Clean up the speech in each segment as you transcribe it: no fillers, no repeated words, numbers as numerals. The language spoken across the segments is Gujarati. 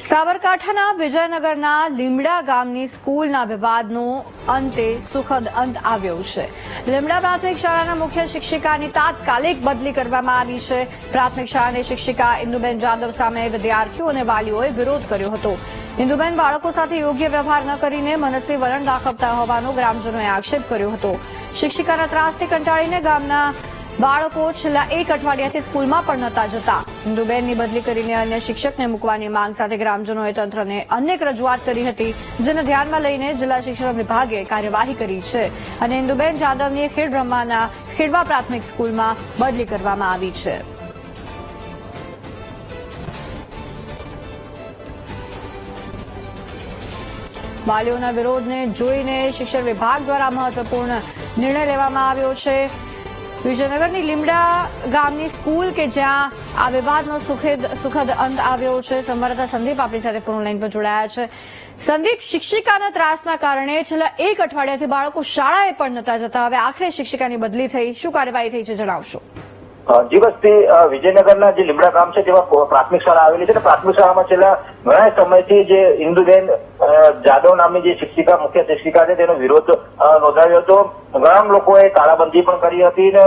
સાબરકાંઠાના વિજયનગરના લીમડા ગામની સ્કૂલના વિવાદનો અંતે સુખદ અંત આવ્યો છે. લીમડા પ્રાથમિક શાળાના મુખ્ય શિક્ષિકાની તાત્કાલિક બદલી કરવામાં આવી છે. પ્રાથમિક શાળાની શિક્ષિકા ઇન્દુબેન જાદવ સામે વિદ્યાર્થીઓ અને વાલીઓએ વિરોધ કર્યો હતો. ઇન્દુબેન બાળકો સાથે યોગ્ય વ્યવહાર ન કરીને મનસ્વી વલણ દાખવતા હોવાનો ગ્રામજનોએ આક્ષેપ કર્યો હતો. શિક્ષિકાના ત્રાસથી કંટાળીને ગામના બાળકો છેલ્લા એક અઠવાડિયાથી સ્કૂલમાં પણ નહોતા જતા. ઇન્દુબેનની બદલી કરીને અન્ય શિક્ષકને મૂકવાની માંગ સાથે ગ્રામજનોએ તંત્રને અનેક રજૂઆત કરી હતી, જેને ધ્યાનમાં લઈને જિલ્લા શિક્ષણ વિભાગે કાર્યવાહી કરી છે અને ઇન્દુબેન જાદવની ખેડબ્રહ્માના ખેડવા પ્રાથમિક સ્કૂલમાં બદલી કરવામાં આવી છે. વાલીઓના વિરોધને જોઈને શિક્ષણ વિભાગ દ્વારા મહત્વપૂર્ણ નિર્ણય લેવામાં આવ્યો છે. વિજયનગરની લીમડા ગામની સ્કૂલ કે જ્યાં આ વિવાદનો સુખદ અંત આવ્યો છે. સંવાદદાતા સંદીપ આપણી સાથે ફોન લાઈન પર જોડાયા છે. સંદીપ, શિક્ષિકાના ત્રાસના કારણે છેલ્લા એક અઠવાડિયાથી બાળકો શાળાએ પણ નહોતા જતા. હવે આખરે શિક્ષિકાની બદલી થઈ, શું કાર્યવાહી થઈ છે જણાવશો? જીવસથી વિજયનગરના જે લીમડા ગામ છે તેમાં પ્રાથમિક શાળા આવેલી છે. પ્રાથમિક શાળામાં છેલ્લા ઘણા સમયથી જે ઇન્દુબેન જાદવ નામની જે શિક્ષિકા મુખ્ય શિક્ષિકા છે તેનો વિરોધ નોંધાવ્યો હતો. ઘણા લોકોએ તાળાબંધી પણ કરી હતી અને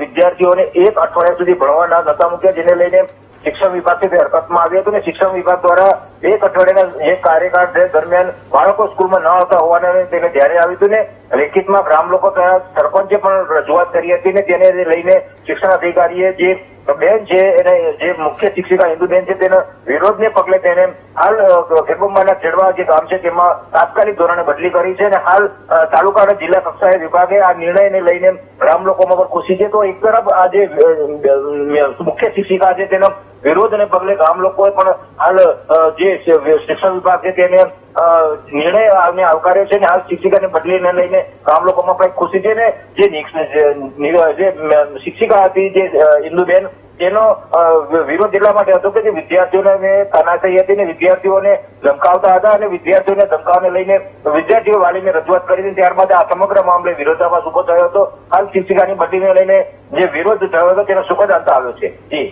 વિદ્યાર્થીઓને એક અઠવાડિયા સુધી ભણવા નહોતા મૂક્યા, જેને લઈને શિક્ષણ વિભાગથી હરકતમાં આવ્યું હતું અને શિક્ષણ વિભાગ દ્વારા એક અઠવાડિયાના જે કાર્યકાળ દરમિયાન બાળકો સ્કૂલમાં ન આવતા હોવાને તેને ધ્યાને આવ્યું હતું ને લેખિતમાં ગ્રામ લોકો દ્વારા સરપંચે પણ રજૂઆત કરી હતી ને તેને લઈને શિક્ષણ અધિકારીએ જે બેન છે એને જે મુખ્ય શિક્ષિકા ઇન્દુબેન છે તેના વિરોધને પગલે તેને હાલ ખેડબ્રહ્માના ખેડવા જે ગામ છે તેમાં તાત્કાલિક ધોરણે બદલી કરી છે અને હાલ તાલુકા અને જિલ્લા કક્ષાએ વિભાગે આ નિર્ણયને લઈને ગ્રામ લોકોમાં પણ ખુશી છે. તો એક તરફ આ જે મુખ્ય શિક્ષિકા છે તેના વિરોધને પગલે ગામ લોકોએ પણ હાલ જે શિક્ષણ વિભાગ છે તેને નિર્ણય આવકાર્યો છે અને હાલ શિક્ષિકાની બદલીને લઈને ગામ લોકોમાં પણ ખુશી છે ને જે શિક્ષિકા હતી જે ઇન્દુબેન તેનો વિરોધ એટલા માટે હતો કે જે વિદ્યાર્થીઓને તાનાશાહી હતી ને વિદ્યાર્થીઓને ધમકાવતા હતા અને વિદ્યાર્થીઓને ધમકાવને લઈને વિદ્યાર્થીઓ વાલીને રજૂઆત કરી હતી. ત્યારબાદ આ સમગ્ર મામલે વિરોધાભાસ ઉભો થયો હતો. હાલ શિક્ષિકાની બદલીને લઈને જે વિરોધ થયો હતો તેનો સુખદ અંત આવ્યો છે. જી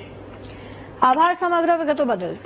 આભાર સમગ્ર વિગતો બદલ.